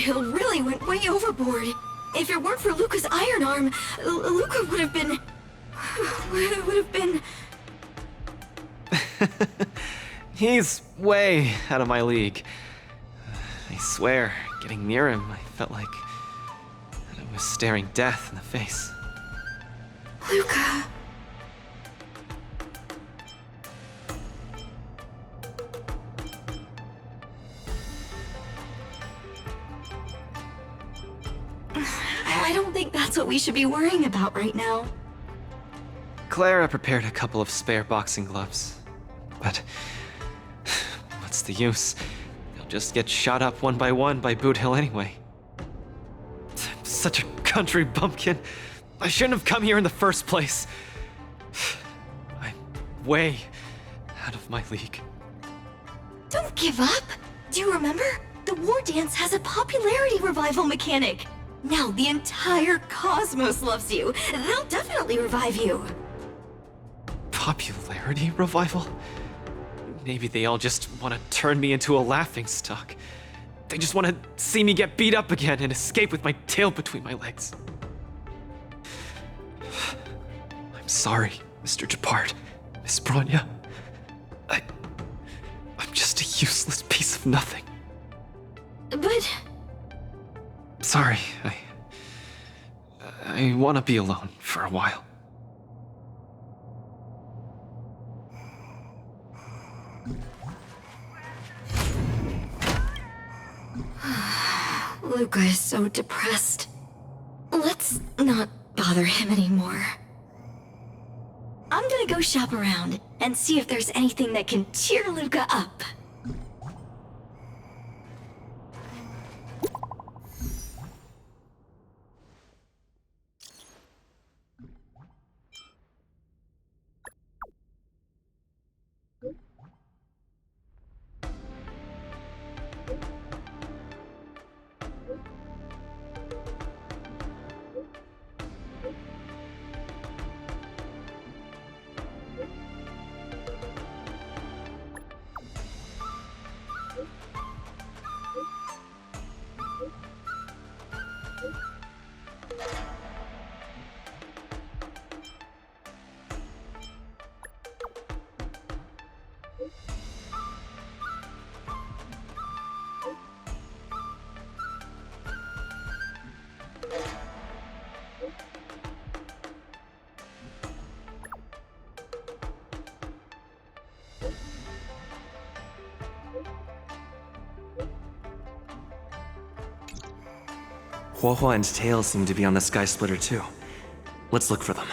Hill really went way overboard. If it weren't for Luca's iron arm, Luca would have been... He's way out of my league. I swear, getting near him, I felt like I was staring death in the face. Luca... I don't think that's what we should be worrying about right now. Clara prepared a couple of spare boxing gloves, but what's the use? They'll just get shot up one by Boot Hill anyway. I'm such a country bumpkin. I shouldn't have come here in the first place. I'm way out of my league. Don't give up! Do you remember? The wardance has a popularity revival mechanic. Now the entire cosmos loves you. They'll definitely revive you. Popularity revival? Maybe they all just want to turn me into a laughingstock. They just want to see me get beat up again and escape with my tail between my legs. I'm sorry, Mr. Japard, Miss Bronya. I'm just a useless piece of nothing. But... Sorry, I want to be alone for a while. Luca is so depressed. Let's not bother him anymore. I'm gonna go shop around and see if there's anything that can cheer Luca up. Huohuo and Tail seem to be on the Sky Splitter too. Let's look for them.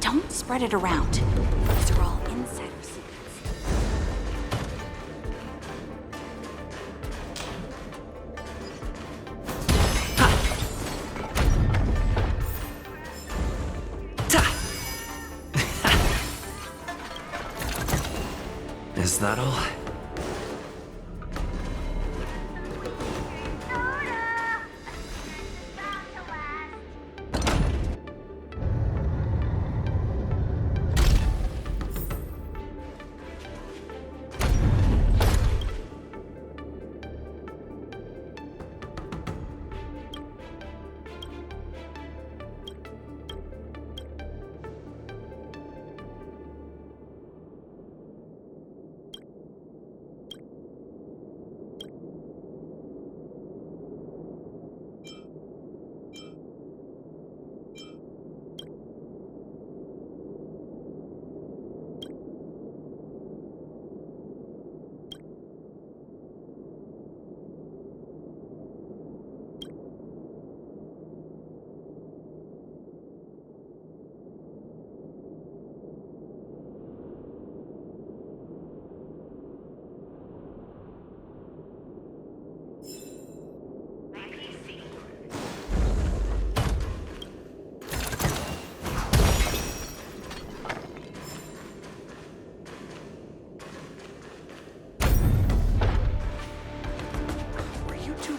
Don't spread it around. These are all insider secrets. Is that all?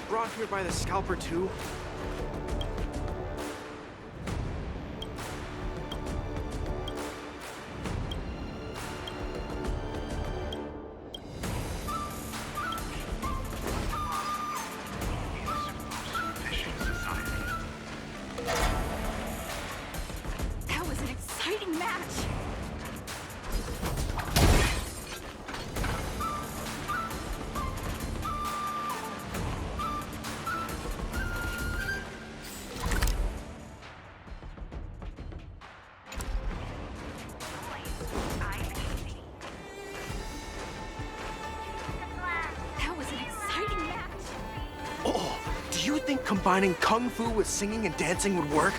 Brought here by the scalper too? That was an exciting match. Do you think combining kung fu with singing and dancing would work?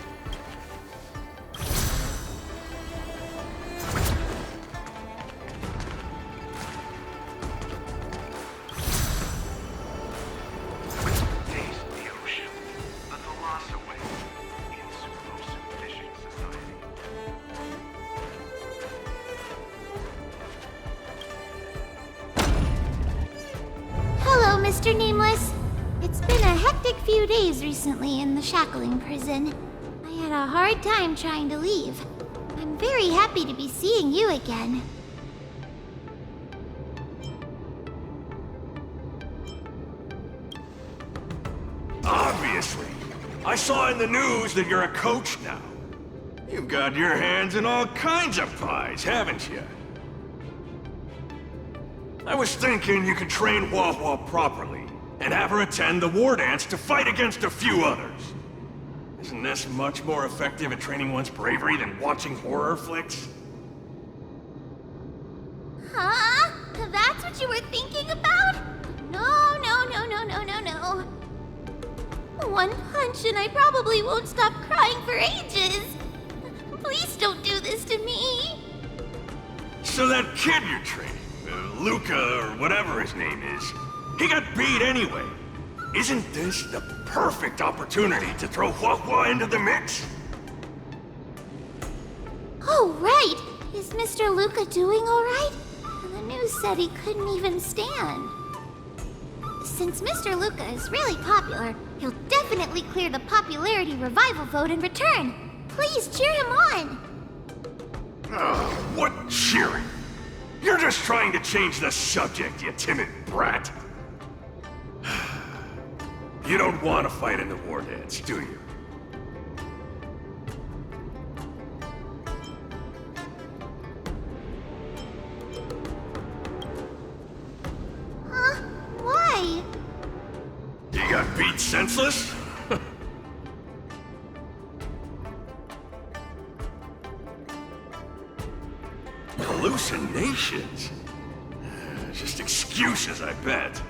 Hello, Mr. Nameless. It's been a hectic few days recently in the shackling prison. I had a hard time trying to leave. I'm very happy to be seeing you again. Obviously. I saw in the news that you're a coach now. You've got your hands in all kinds of pies, haven't you? I was thinking you could train Huohuo properly, and have her attend the wardance to fight against a few others. Isn't this much more effective at training one's bravery than watching horror flicks? Huh? That's what you were thinking about? No, no, no, no, no, no, no. One punch and I probably won't stop crying for ages. Please don't do this to me. So that kid you're training, Luca or whatever his name is, he got beat anyway. Isn't this the perfect opportunity to throw Huohuo into the mix? Oh, right. Is Mr. Luca doing all right? The news said he couldn't even stand. Since Mr. Luca is really popular, he'll definitely clear the popularity revival vote in return. Please cheer him on. Oh, what cheering? You're just trying to change the subject, you timid brat. You don't want to fight in the war dance, do you? Huh? Why? You got beat senseless? Hallucinations? Just excuses, I bet.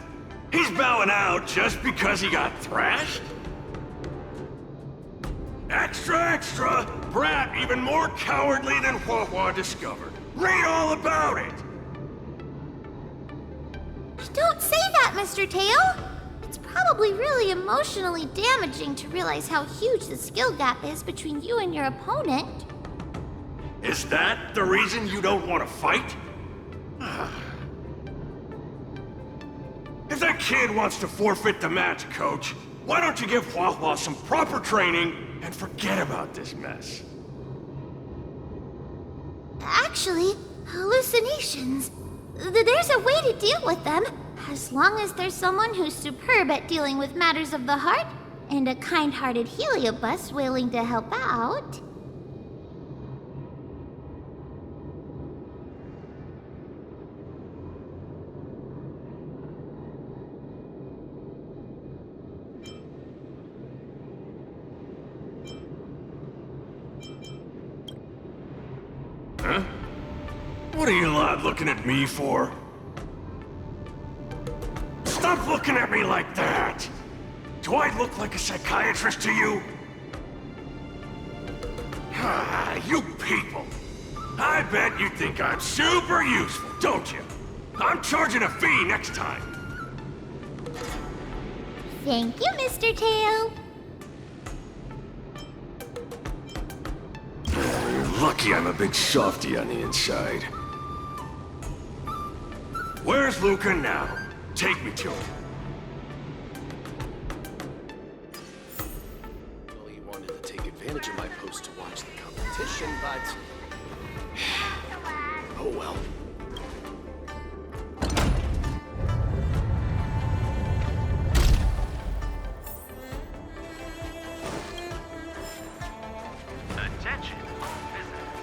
He's bowing out just because he got thrashed? Extra, extra! Brat even more cowardly than Huohuo discovered. Read all about it! Don't say that, Mr. Tail! It's probably really emotionally damaging to realize how huge the skill gap is between you and your opponent. Is that the reason you don't want to fight? If that kid wants to forfeit the match, Coach, why don't you give Huohuo some proper training and forget about this mess? Actually, hallucinations. There's a way to deal with them, as long as there's someone who's superb at dealing with matters of the heart, and a kind-hearted heliobus willing to help out. Huh? What are you lot looking at me for? Stop looking at me like that! Do I look like a psychiatrist to you? Ah, you people! I bet you think I'm super useful, don't you? I'm charging a fee next time. Thank you, Mr. Tail. You're lucky I'm a big softy on the inside. Where's Luca now? Take me to him. Well, he wanted to take advantage of my post to watch the competition, but... oh well. Attention, all visitors.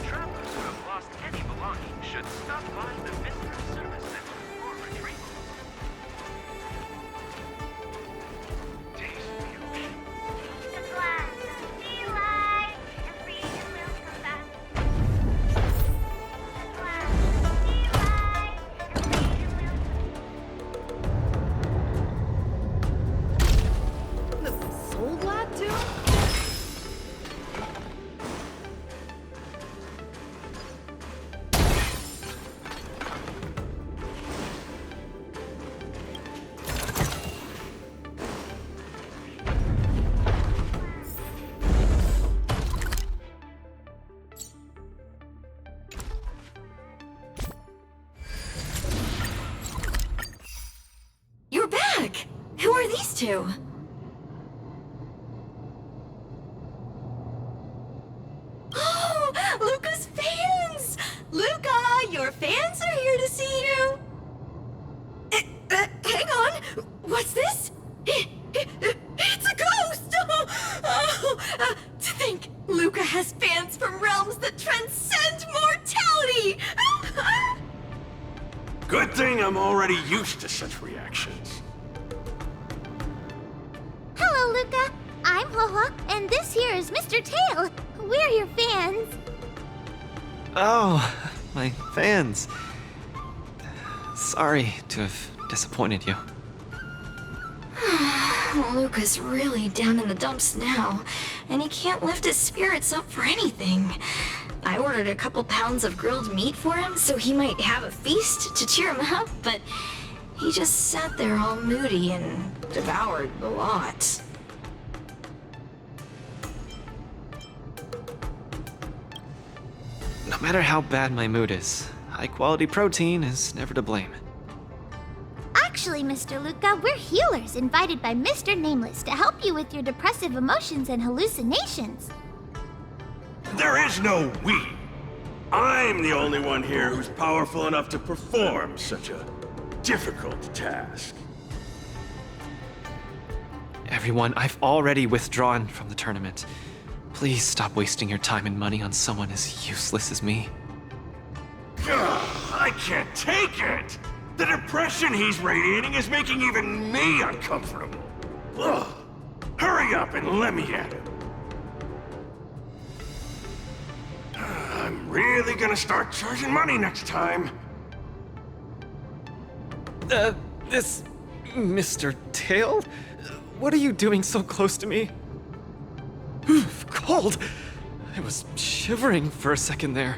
Travelers who have lost any belongings should stop by the Visitor Service Center for retrieval. Taste the ocean. The glass of sea life, and freedom will come back. The glass of sea life, and freedom will The soul glad too? You're back! Who are these two? Oh, Luca's fans! Luca, your fans are here to see you! Hang on! What's this? It's a ghost! To think Luca has fans from realms that transcend mortality! Good thing I'm already used to such reactions. Hello, Luca. I'm Huohuo, and this here is Mr. Tail. We're your fans. Oh, my fans. Sorry to have disappointed you. Luca's really down in the dumps now, and he can't lift his spirits up for anything. I ordered a couple pounds of grilled meat for him so he might have a feast to cheer him up, but he just sat there all moody and devoured the lot. No matter how bad my mood is, high-quality protein is never to blame. Actually, Mr. Luca, we're healers invited by Mr. Nameless to help you with your depressive emotions and hallucinations. There is no we. I'm the only one here who's powerful enough to perform such a difficult task. Everyone, I've already withdrawn from the tournament. Please stop wasting your time and money on someone as useless as me. Ugh, I can't take it! The depression he's radiating is making even me uncomfortable. Ugh. Hurry up and let me at him. I'm really gonna start charging money next time. This... Mr. Tail? What are you doing so close to me? Cold! I was shivering for a second there.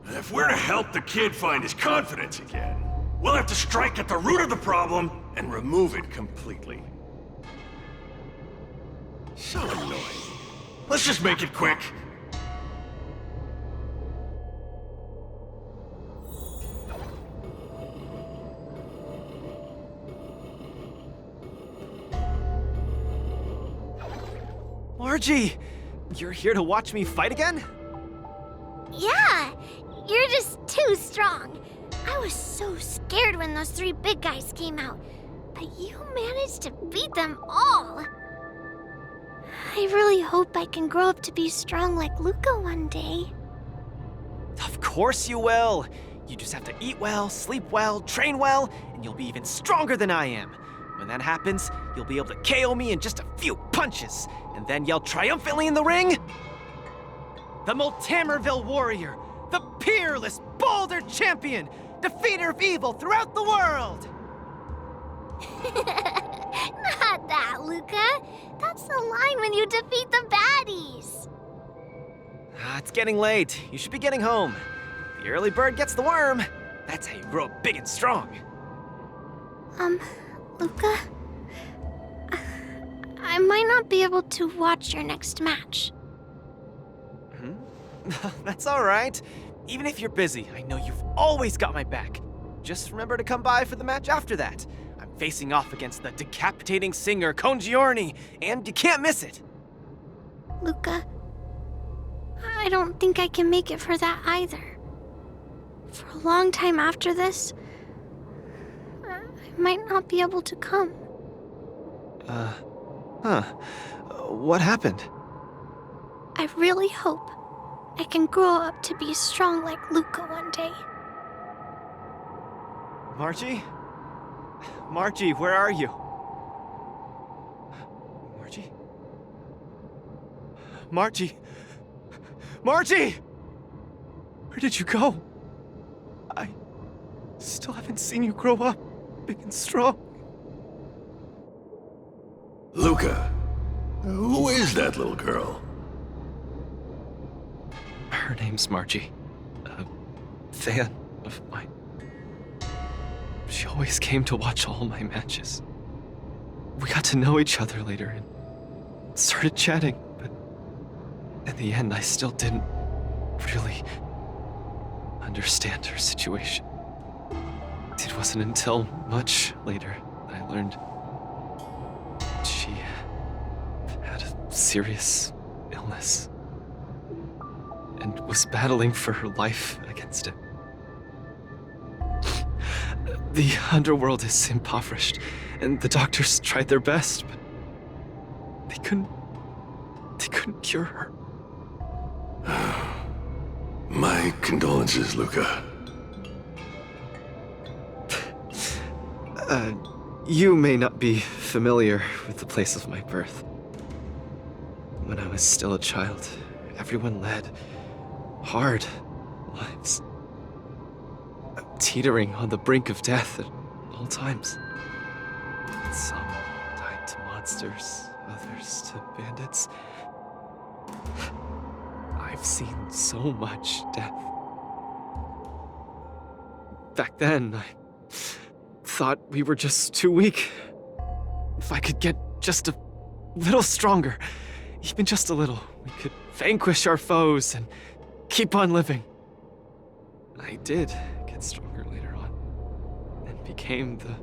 If we're to help the kid find his confidence again, we'll have to strike at the root of the problem and remove it completely. So annoying. Let's just make it quick. Margie! You're here to watch me fight again? Yeah, you're just too strong. I was so scared when those 3 big guys came out, but you managed to beat them all. I really hope I can grow up to be strong like Luca one day. Of course you will! You just have to eat well, sleep well, train well, and you'll be even stronger than I am. When that happens, you'll be able to KO me in just a few punches, and then yell triumphantly in the ring, "The Multamerville Warrior, the peerless Boulder Champion, defeater of evil throughout the world!" Not that, Luca. That's the line when you defeat the baddies. It's getting late. You should be getting home. The early bird gets the worm. That's how you grow up big and strong. Luca? I might not be able to watch your next match. That's all right. Even if you're busy, I know you've always got my back. Just remember to come by for the match after that. I'm facing off against the decapitating singer Congiorni, and you can't miss it. Luca, I don't think I can make it for that either. For a long time after this, I might not be able to come. What happened? I really hope I can grow up to be strong like Luca one day. Margie? Margie, where are you? Margie? Margie? Margie! Where did you go? I still haven't seen you grow up big and strong. Luca, who is that little girl? Her name's Margie. A fan of mine. She always came to watch all my matches. We got to know each other later and started chatting, but in the end, I still didn't really understand her situation. It wasn't until much later that I learned she had a serious illness and was battling for her life against it. The underworld is impoverished, and the doctors tried their best, but they couldn't cure her. My condolences, Luca. You may not be familiar with the place of my birth. When I was still a child, everyone led hard lives, teetering on the brink of death at all times. Some died to monsters, others to bandits. I've seen so much death. Back then, I thought we were just too weak. If I could get just a little stronger, even just a little, we could vanquish our foes and keep on living. I did get stronger later on, and became the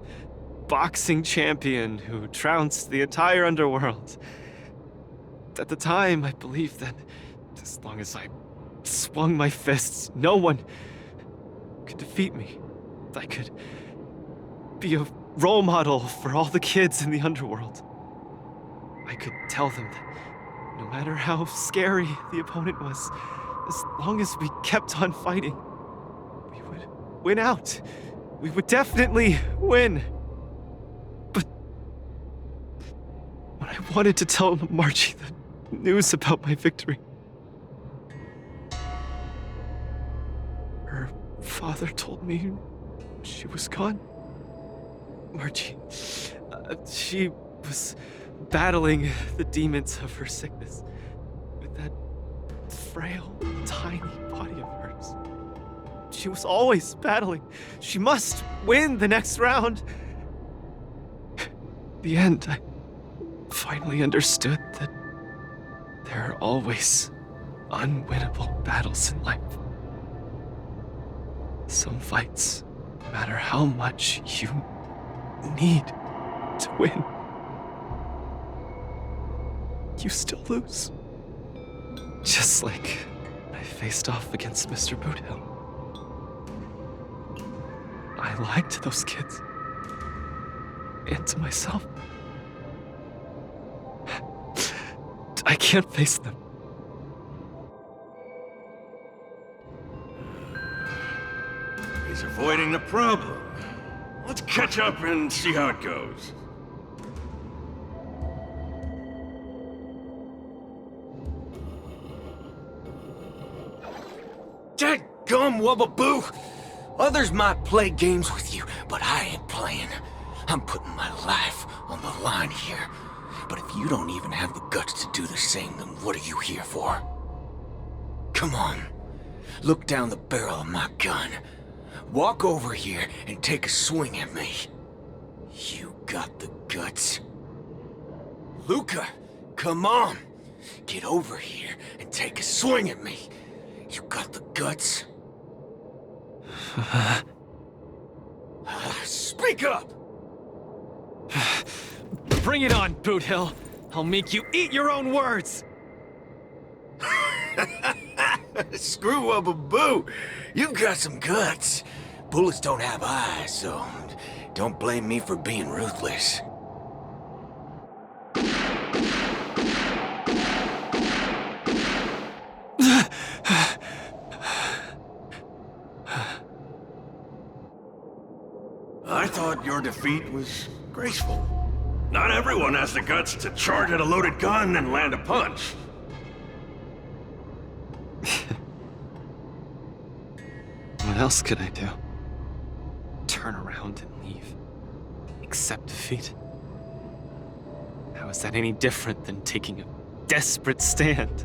boxing champion who trounced the entire underworld. At the time, I believed that as long as I swung my fists, no one could defeat me. I could be a role model for all the kids in the underworld. I could tell them that no matter how scary the opponent was, as long as we kept on fighting, we would win out. We would definitely win. But when I wanted to tell Margie the news about my victory, her father told me she was gone. Margie, she was battling the demons of her sickness with that frail, tiny body of hers. She was always battling. She must win the next round. In the end, I finally understood that there are always unwinnable battles in life. Some fights, no matter how much you need to win, you still lose. Just like I faced off against Mr. Boothill. I lied to those kids. And to myself. I can't face them. He's avoiding the problem. Let's catch up and see how it goes. Dadgum Wubbaboo! Others might play games with you, but I ain't playing. I'm putting my life on the line here. But if you don't even have the guts to do the same, then what are you here for? Come on. Look down the barrel of my gun. Walk over here and take a swing at me. You got the guts? Luca, come on. Get over here and take a swing at me. You got the guts? Speak up! Bring it on, Boothill. I'll make you eat your own words. Screw Wubbaboo. You got some guts. Bullets don't have eyes, so don't blame me for being ruthless. I thought your defeat was graceful. Not everyone has the guts to charge at a loaded gun and land a punch. What else could I do? Turn around and leave? Accept defeat? How is that any different than taking a desperate stand?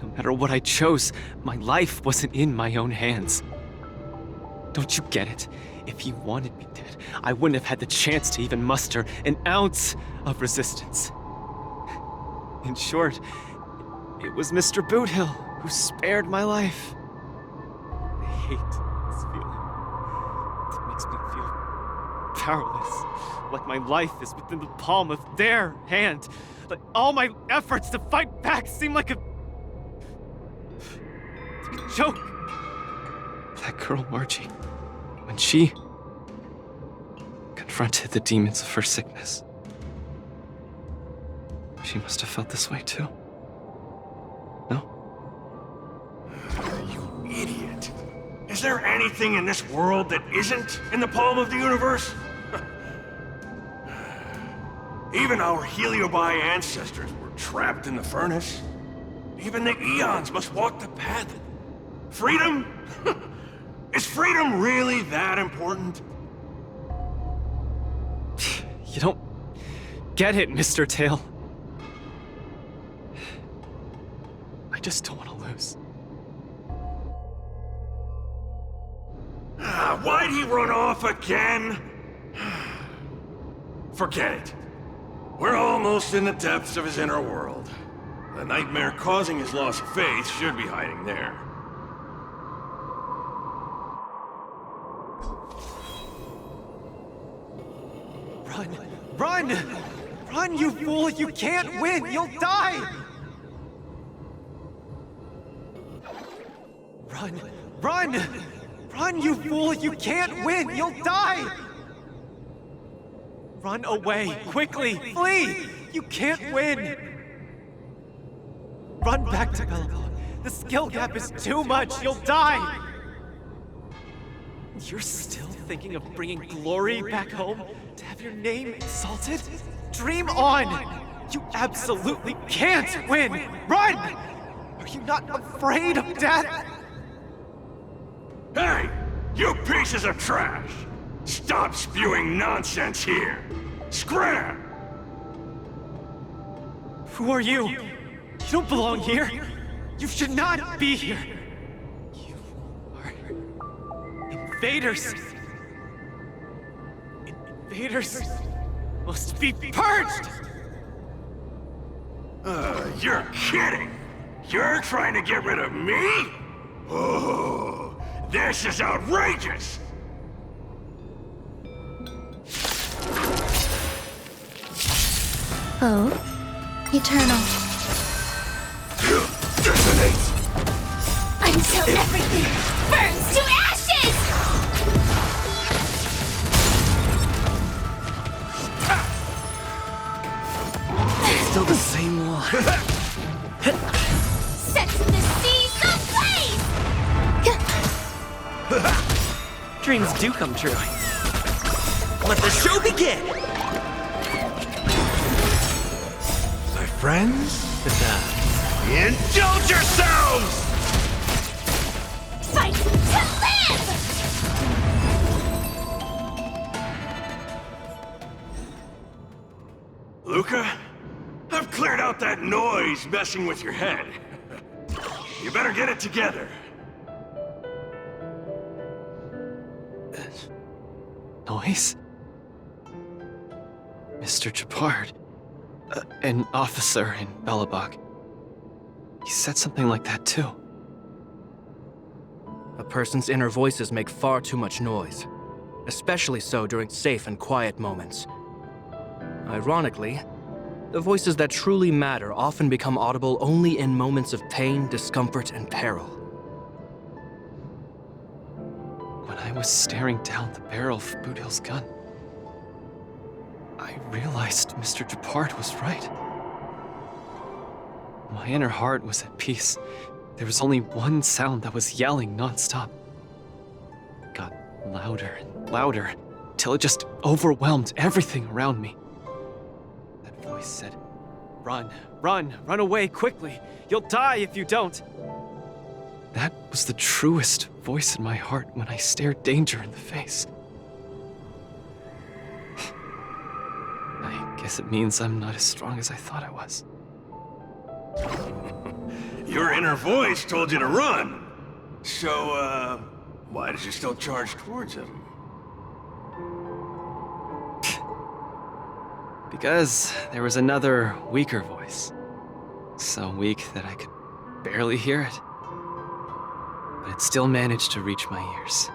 No matter what I chose, my life wasn't in my own hands. Don't you get it? If you wanted me dead, I wouldn't have had the chance to even muster an ounce of resistance. In short, it was Mr. Boothill who spared my life. I hate this feeling. It makes me feel powerless, like my life is within the palm of their hand. Like all my efforts to fight back seem like a joke. That girl, Margie, when she confronted the demons of her sickness, she must have felt this way too. No? You idiot. Is there anything in this world that isn't in the palm of the universe? Even our Heliobi ancestors were trapped in the furnace. Even the eons must walk the path. Freedom? Is freedom really that important? You don't get it, Mr. Tail. I just don't want to lose. Why'd he run off again? Forget it. We're almost in the depths of his inner world. The nightmare causing his loss of faith should be hiding there. Run! Run! Run, you fool! You can't win! You'll die! Run! Run! Run, you fool! You can't win! You'll die! Run away! Quickly! Flee! You can't win! Run back to Belleville. The skill gap is too much! You'll die! You're still thinking of bringing glory back home? To have your name insulted? Dream on! You absolutely can't win! Run! Are you not afraid of death? Hey! You pieces of trash! Stop spewing nonsense here! Scram! Who are you? You don't belong here. You should not be here. You are invaders. Invaders must be purged. You're kidding! You're trying to get rid of me? Oh, this is outrageous! Oh, eternal. Detonates! Until everything burns to ashes! Still the same one. Sets the seas ablaze! Dreams do come true. Let the show begin! My friends? Indulge yourselves! Fight to live! Luca, I've cleared out that noise messing with your head. You better get it together. Noise? Mr. Japard. An officer in Belobog. He said something like that too. A person's inner voices make far too much noise, especially so during safe and quiet moments. Ironically, the voices that truly matter often become audible only in moments of pain, discomfort, and peril. When I was staring down the barrel of Budil's gun, I realized Mr. Japard was right. My inner heart was at peace. There was only one sound that was yelling nonstop. It got louder and louder, till it just overwhelmed everything around me. That voice said, "Run, run, run away quickly! You'll die if you don't!" That was the truest voice in my heart when I stared danger in the face. I guess it means I'm not as strong as I thought I was. Your inner voice told you to run. So, why did you still charge towards him? Because there was another weaker voice. So weak that I could barely hear it. But it still managed to reach my ears.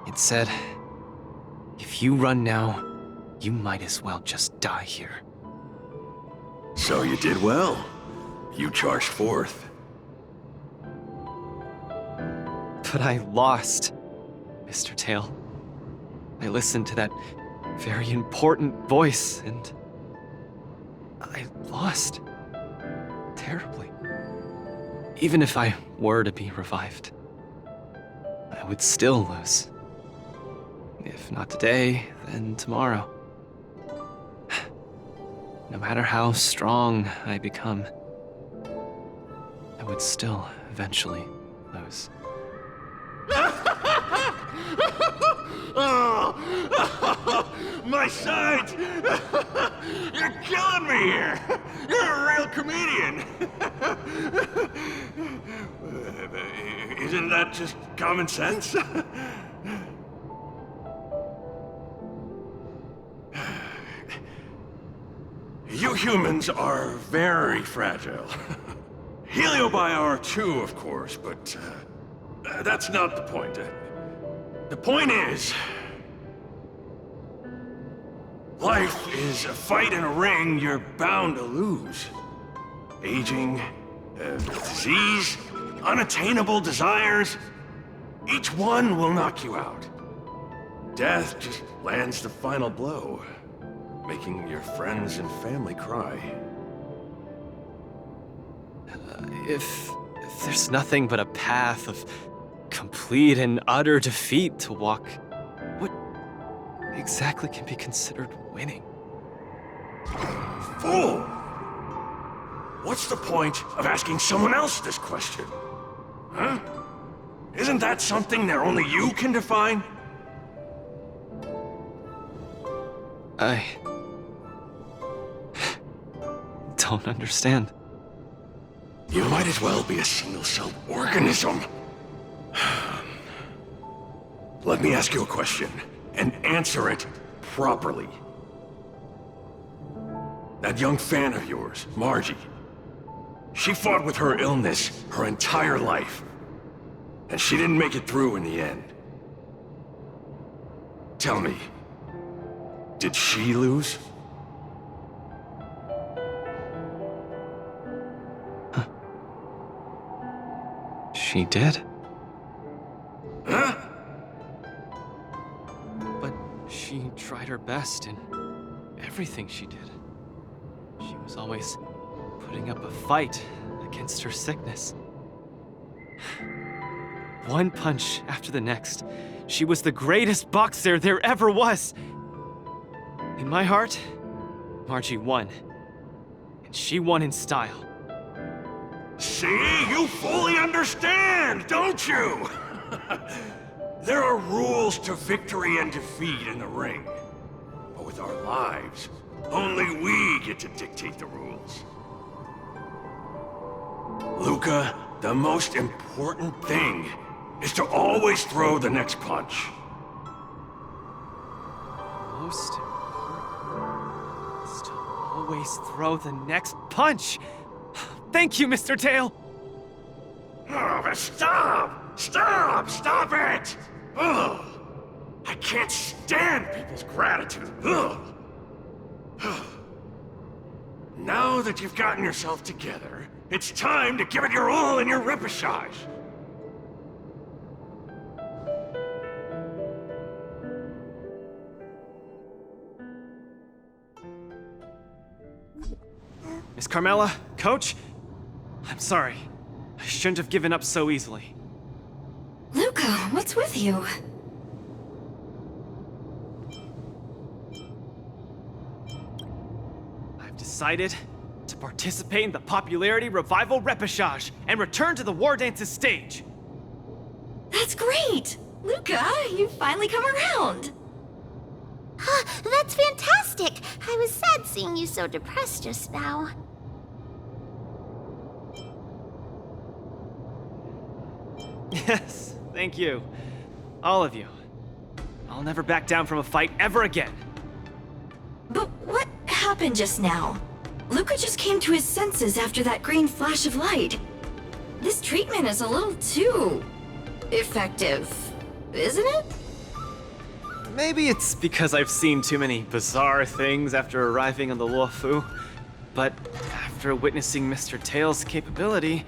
It said, "If you run now, you might as well just die here." So you did well. You charged forth. But I lost, Mr. Tail. I listened to that very important voice, and I lost. Terribly. Even if I were to be revived, I would still lose. If not today, then tomorrow. No matter how strong I become, I would still eventually lose. Oh, my sight! You're killing me here! You're a real comedian! Isn't that just common sense? You humans are very fragile. Heliobiar too, of course, but that's not the point. The point is, life is a fight in a ring you're bound to lose. Aging, disease, unattainable desires, each one will knock you out. Death just lands the final blow, making your friends and family cry. If there's nothing but a path of complete and utter defeat to walk, what exactly can be considered winning? Fool! What's the point of asking someone else this question? Huh? Isn't that something that only you can define? I don't understand. You might as well be a single-celled organism. Let me ask you a question, and answer it properly. That young fan of yours, Margie, she fought with her illness her entire life, and she didn't make it through in the end. Tell me, did she lose? She did? Huh? But she tried her best in everything she did. She was always putting up a fight against her sickness. One punch after the next, she was the greatest boxer there ever was. In my heart, Margie won. And she won in style. See? You fully understand, don't you? There are rules to victory and defeat in the ring. But with our lives, only we get to dictate the rules. Luca, the most important thing is to always throw the next punch. Most important is to always throw the next punch. Thank you, Mr. Tail. Oh, but stop! Stop! Stop it! Ugh. I can't stand people's gratitude. Ugh. Now that you've gotten yourself together, it's time to give it your all in your repechage. Miss Carmela, Coach, I'm sorry. I shouldn't have given up so easily. Luca, what's with you? I've decided to participate in the Popularity Revival Repechage and return to the Wardance's stage. That's great! Luca, you've finally come around! That's fantastic! I was sad seeing you so depressed just now. Yes, thank you. All of you. I'll never back down from a fight ever again. But what happened just now? Luca just came to his senses after that green flash of light. This treatment is a little too effective, isn't it? Maybe it's because I've seen too many bizarre things after arriving on the Luofu, but after witnessing Mr. Tail's capability,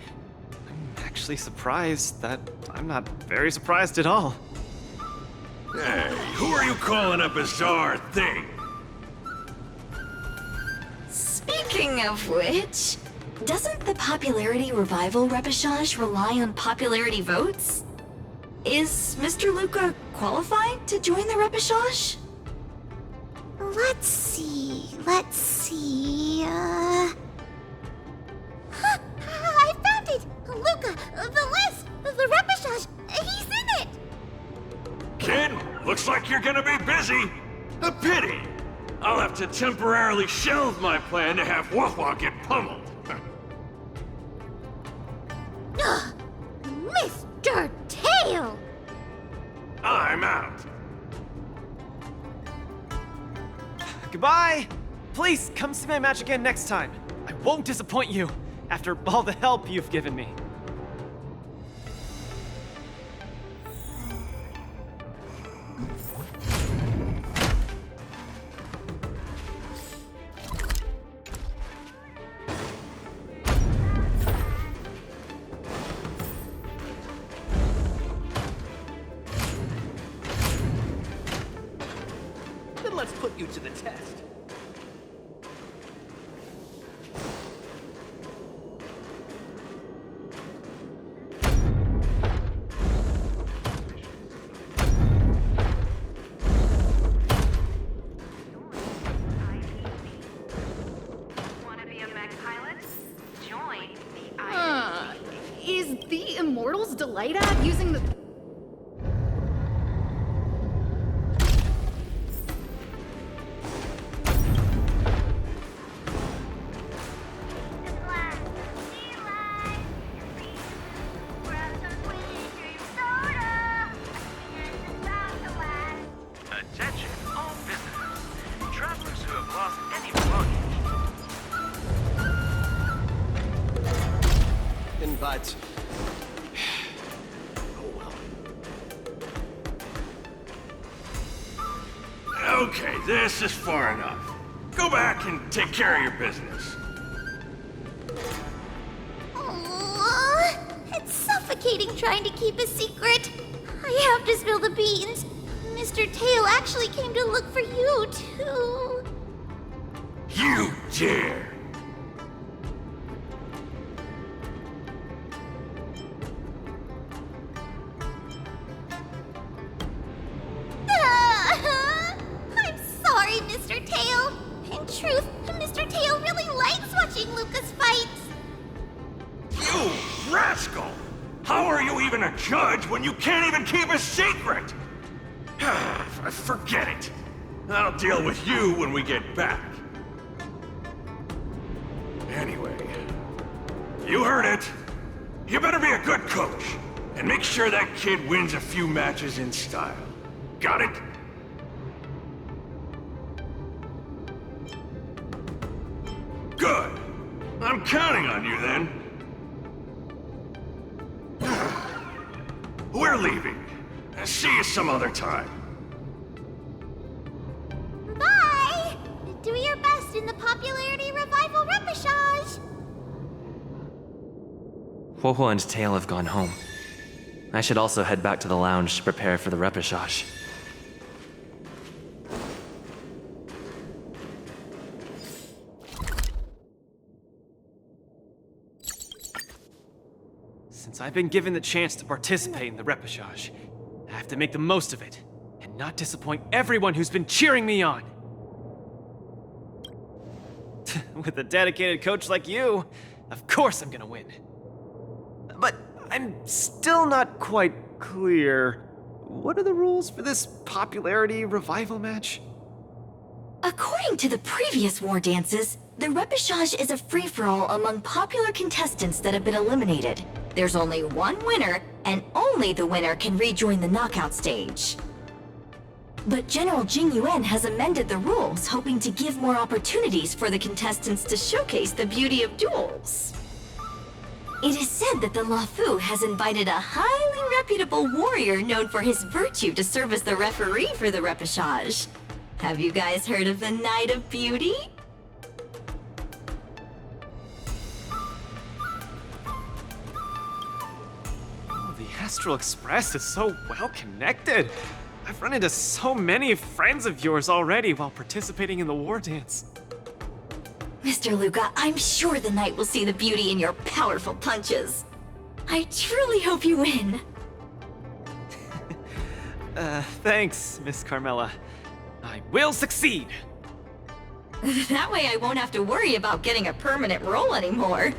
I'm actually surprised that I'm not very surprised at all. Hey, who are you calling a bizarre thing? Speaking of which, doesn't the Popularity Revival Repechage rely on popularity votes? Is Mr. Luca qualified to join the Repechage? Let's see. I found it! Luca, the list! The repechage! He's in it! Kid, looks like you're gonna be busy. A pity. I'll have to temporarily shelve my plan to have Huohuo get pummeled. Mr. Tail! I'm out. Goodbye! Please, come see my match again next time. I won't disappoint you, after all the help you've given me. Then let's put you to the test. Wanna be a mech pilot? Join the Is the Immortals Delight app using the... have lost any belongings. But... Okay, this is far enough. Go back and take care of your business. Aww, it's suffocating trying to keep a secret. I have to spill the beans. Mr. Tail actually came to look for you, too. You dare! I'm sorry, Mr. Tail. In truth, Mr. Tail really likes watching Lucas fights. You rascal! How are you even a judge when you can't even keep a secret? Forget it. I'll deal with you when we get back. Anyway, you heard it. You better be a good coach and make sure that kid wins a few matches in style. Got it? Good. I'm counting on you then. We're leaving. See you some other time. Bye! Do your best in the popularity revival repechage. Huohuo and Tail have gone home. I should also head back to the lounge to prepare for the repechage. Since I've been given the chance to participate in the repechage, I have to make the most of it and not disappoint everyone who's been cheering me on. With a dedicated coach like you, of course I'm gonna win. But I'm still not quite clear. What are the rules for this popularity revival match? According to the previous war dances, the repechage is a free-for-all among popular contestants that have been eliminated. There's only one winner, and only the winner can rejoin the knockout stage. But General Jing Yuan has amended the rules, hoping to give more opportunities for the contestants to showcase the beauty of duels. It is said that the Luofu has invited a highly reputable warrior known for his virtue to serve as the referee for the repechage. Have you guys heard of the Knight of Beauty? Oh, the Astral Express is so well connected. I've run into so many friends of yours already while participating in the war dance. Mr. Luca, I'm sure the knight will see the beauty in your powerful punches. I truly hope you win. Thanks, Miss Carmela. I will succeed. That way I won't have to worry about getting a permanent role anymore.